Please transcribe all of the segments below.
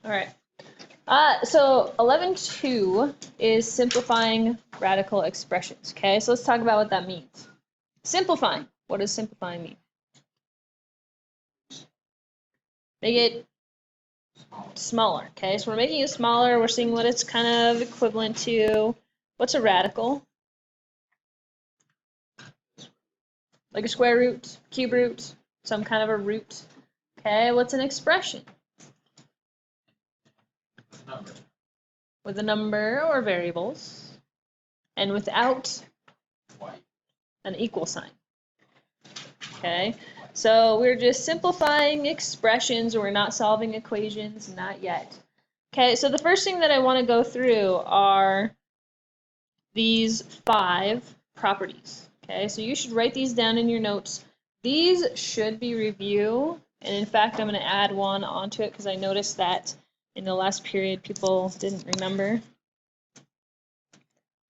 All right. So 11.2 is simplifying radical expressions. Okay, so let's talk about what that means. Simplifying. What does simplifying mean? Make it smaller. Okay, so we're making it smaller. We're seeing what it's kind of equivalent to. What's a radical? Like a square root, cube root, some kind of a root. Okay, what's an expression? With a number or variables, and without an equal sign. Okay, so we're just simplifying expressions. We're not solving equations, not yet. Okay, so the first thing that I want to go through are these 5 properties. Okay, so you should write these down in your notes. These should be review, and in fact, I'm going to add one onto it because I noticed that in the last period people didn't remember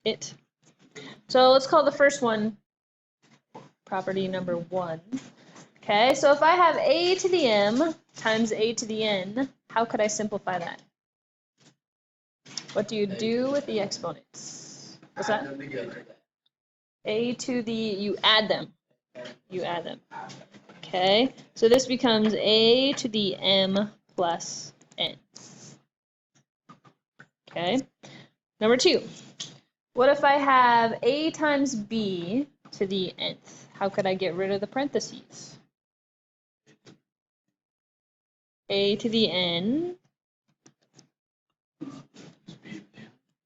it. So let's call the first one property number 1. Okay, so if I have a to the m times a to the n, how could I simplify that? What do you do with the exponents? What's that? A to the, you add them. You add them. Okay, so this becomes a to the m plus n. Okay, number 2. What if I have a times b to the nth? How could I get rid of the parentheses? A to the n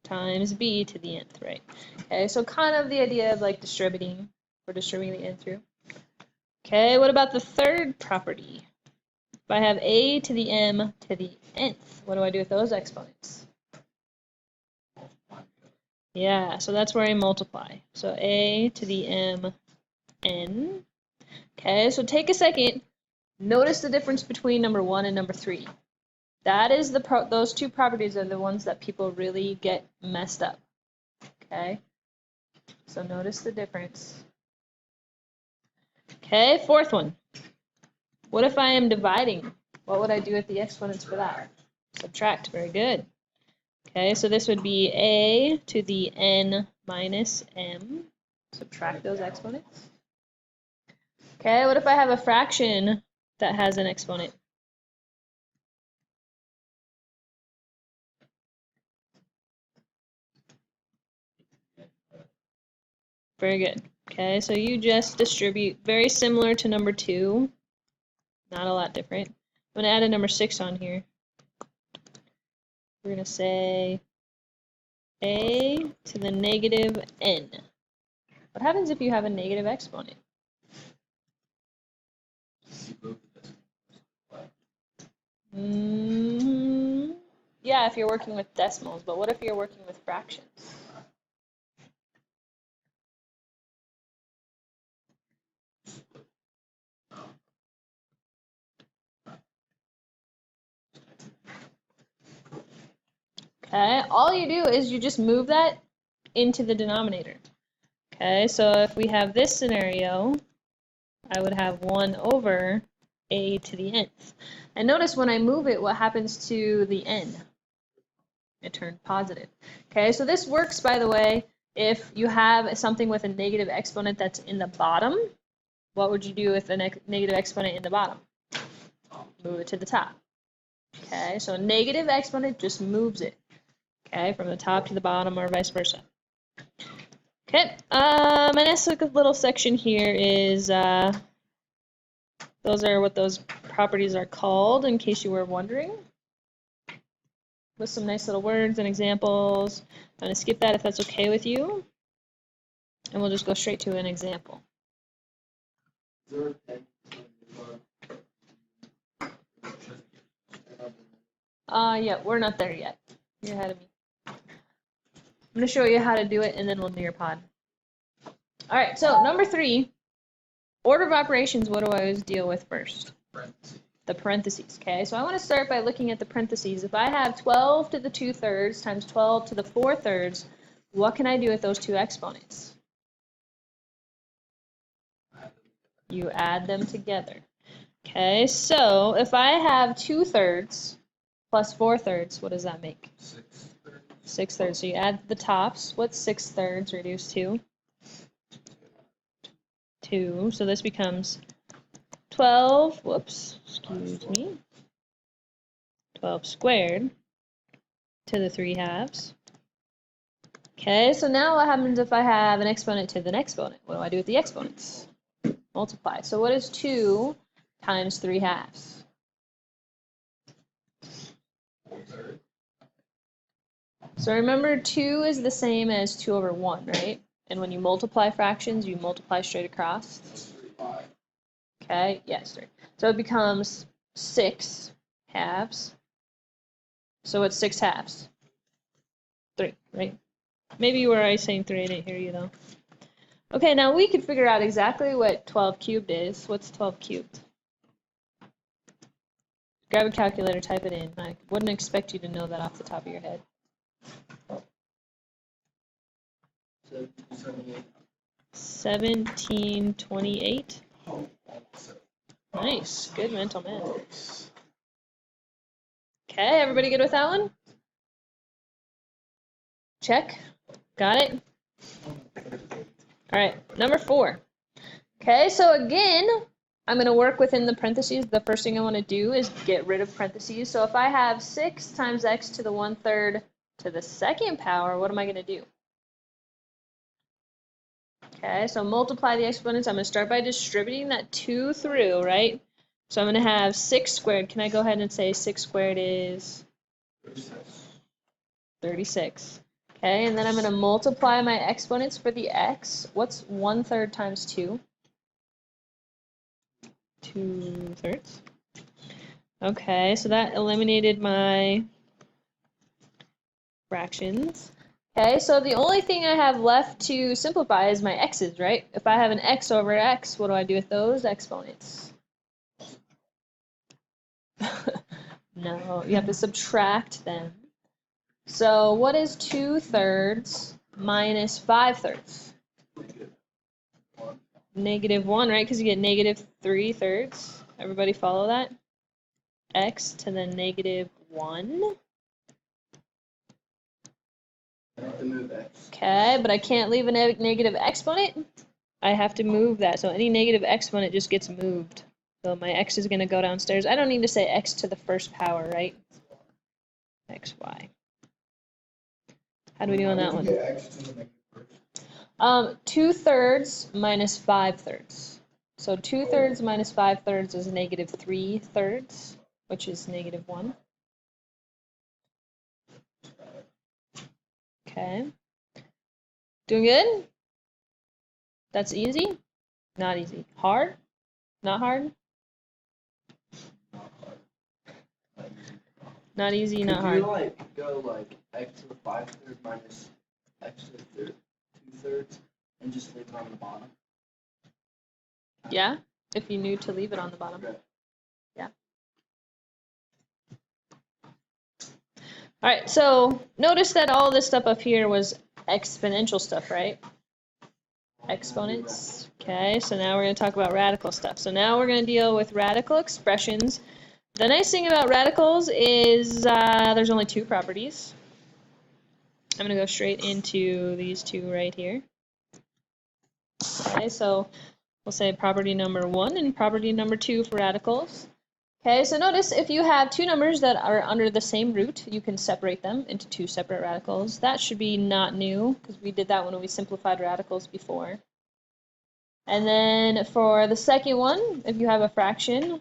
times b to the nth, right? Okay, so kind of the idea of like distributing. We're distributing the n through. Okay, what about the third property? If I have a to the m to the nth, what do I do with those exponents? Yeah, so that's where I multiply. So a to the m n. Okay, so take a second. Notice the difference between number 1 and number 3. That is those 2 properties are the ones that people really get messed up. Okay, so notice the difference. Okay, fourth one. What if I am dividing? What would I do with the exponents for that? Subtract, very good. Okay, so this would be a to the n minus m. Subtract those exponents. Okay, what if I have a fraction that has an exponent? Very good. Okay, so you just distribute, very similar to number 2. Not a lot different. I'm going to add a number 6 on here. We're going to say a to the negative n. What happens if you have a negative exponent? Yeah, if you're working with decimals, but what if you're working with fractions? Okay, all you do is you just move that into the denominator. Okay, so if we have this scenario, I would have 1 over a to the nth. And notice when I move it, what happens to the n? It turned positive. Okay, so this works, by the way, if you have something with a negative exponent that's in the bottom. What would you do with a negative exponent in the bottom? Move it to the top. Okay, so a negative exponent just moves it. Okay, from the top to the bottom or vice versa. Okay, my next little section here is those are what those properties are called, in case you were wondering. With some nice little words and examples. I'm going to skip that if that's okay with you. And we'll just go straight to an example. Yeah, we're not there yet. You're ahead of me. I'm going to show you how to do it, and then we'll do your pod. All right, so number 3, order of operations, what do I always deal with first? The parentheses, okay? So I want to start by looking at the parentheses. If I have 12 to the 2/3 times 12 to the 4/3, what can I do with those 2 exponents? You add them together. Okay, so if I have 2/3 plus 4/3. What does that make? 6/3. 6/3. So you add the tops. What's 6/3 reduced to? 2. So this becomes 12. Whoops. Excuse me. 12 squared to the 3/2. Okay, so now what happens if I have an exponent to the next exponent? What do I do with the exponents? Multiply. So what is 2 times 3/2? 1/3. So remember, 2 is the same as 2 over 1, right? And when you multiply fractions, you multiply straight across. That's 3, 5. Okay, yes, 3. So it becomes 6/2. So what's 6/2? 3, right? Maybe you were already saying 3, I didn't hear you though. Okay, now we could figure out exactly what 12 cubed is. What's 12 cubed? Grab a calculator, type it in. I wouldn't expect you to know that off the top of your head. 1728. Nice, good mental math. Okay, everybody good with that one? Check. Got it? All right, number 4. Okay, so again, I'm going to work within the parentheses. The first thing I want to do is get rid of parentheses. So if I have 6 times x to the 1/3 to the 2nd power, what am I going to do? Okay, so multiply the exponents. I'm going to start by distributing that 2 through, right? So I'm going to have 6 squared. Can I go ahead and say 6 squared is 36. Okay, and then I'm going to multiply my exponents for the x. What's 1/3 times 2? 2/3. Okay, so that eliminated my fractions. Okay, so the only thing I have left to simplify is my x's, right? If I have an x over x, what do I do with those exponents? No, you have to subtract them. So what is 2/3 minus 5/3? -1, right? Because you get -3/3. Everybody follow that? X to the -1. Okay, but I can't leave a negative exponent. I have to move that. So any negative exponent just gets moved. So my x is going to go downstairs. I don't need to say x to the 1st power, right? xy. How do we do on that one? 2/3 minus 5/3. So 2/3 minus 5/3 is -3/3, which is -1. Okay. Doing good? That's easy? Not easy. Hard? Not hard? Not easy, not hard. Could you go x to the 5/3 minus x to the 2/3 and just leave it on the bottom? Yeah, if you knew to leave it on the bottom. Yeah. All right, so notice that all this stuff up here was exponential stuff, right? Exponents. Okay, so now we're going to talk about radical stuff. So now we're going to deal with radical expressions. The nice thing about radicals is there's only 2 properties. I'm going to go straight into these 2 right here. Okay, so we'll say property number 1 and property number 2 for radicals. Okay, so notice if you have 2 numbers that are under the same root, you can separate them into 2 separate radicals. That should be not new, because we did that when we simplified radicals before. And then for the second one, if you have a fraction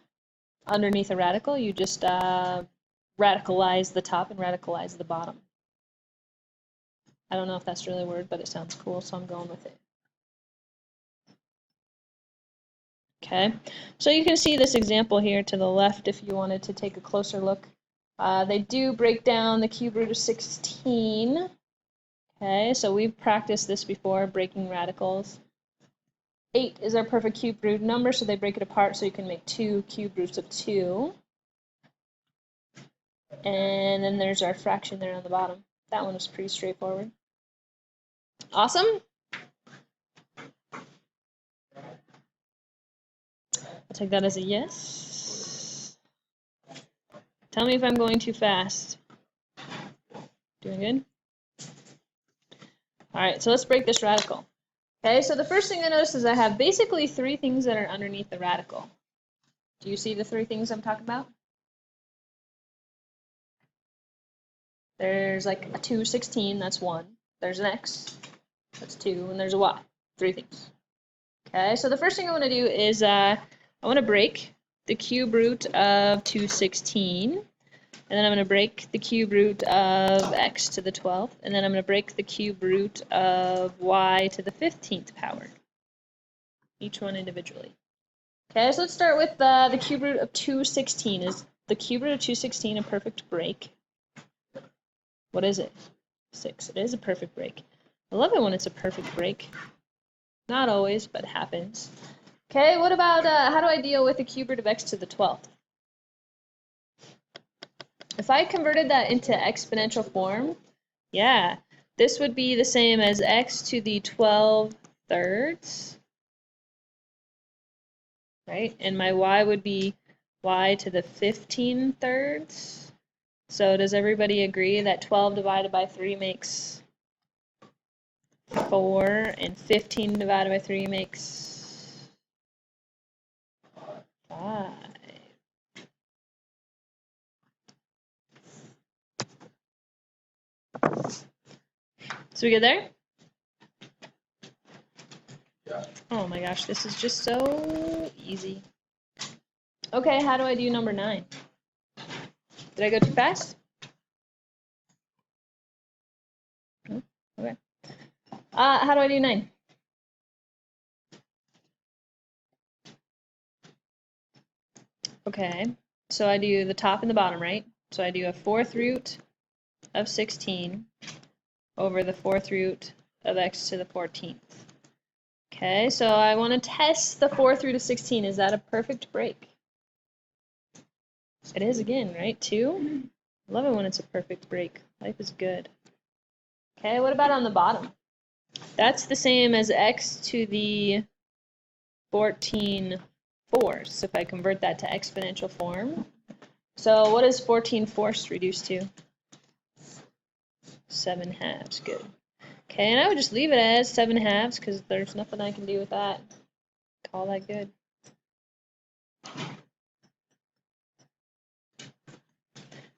underneath a radical, you just radicalize the top and radicalize the bottom. I don't know if that's really a word, but it sounds cool, so I'm going with it. Okay, so you can see this example here to the left if you wanted to take a closer look. They do break down the cube root of 16. Okay, so we've practiced this before, breaking radicals. 8 is our perfect cube root number, so they break it apart so you can make 2 cube roots of 2. And then there's our fraction there on the bottom. That one was pretty straightforward. Awesome. I'll take that as a yes. Tell me if I'm going too fast. Doing good? All right, so let's break this radical. Okay, so the first thing I notice is I have basically 3 things that are underneath the radical. Do you see the 3 things I'm talking about? There's like a 216, that's 1. There's an x, that's 2, and there's a y, 3 things. Okay, so the first thing I want to do is I want to break the cube root of 216, and then I'm going to break the cube root of x to the 12th, and then I'm going to break the cube root of y to the 15th power, each one individually. Okay, so let's start with the cube root of 216. Is the cube root of 216 a perfect break? What is it? 6. It is a perfect break. I love it when it's a perfect break. Not always, but it happens. Okay, what about, how do I deal with the cube root of x to the 12th? If I converted that into exponential form, yeah, this would be the same as x to the 12 thirds, right? And my y would be y to the 15 thirds. So does everybody agree that 12 divided by 3 makes 4, and 15 divided by 3 makes 5? So we good there? Yeah. Oh my gosh, this is just so easy. Okay, how do I do number 9? Did I go too fast? No? Okay. How do I do 9? Okay, so I do the top and the bottom, right? So I do a 4th root of 16 over the 4th root of x to the 14th. Okay, so I want to test the 4th root of 16. Is that a perfect break? It is again, right? 2? I love it when it's a perfect break. Life is good. Okay, what about on the bottom? That's the same as x to the 14 fourths, if I convert that to exponential form. So what is 14 fourths reduced to? 7 halves, good. Okay, and I would just leave it as 7 halves because there's nothing I can do with that. Call that good.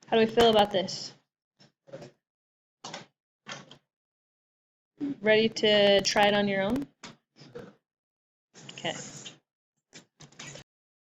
How do we feel about this? Ready to try it on your own? Okay.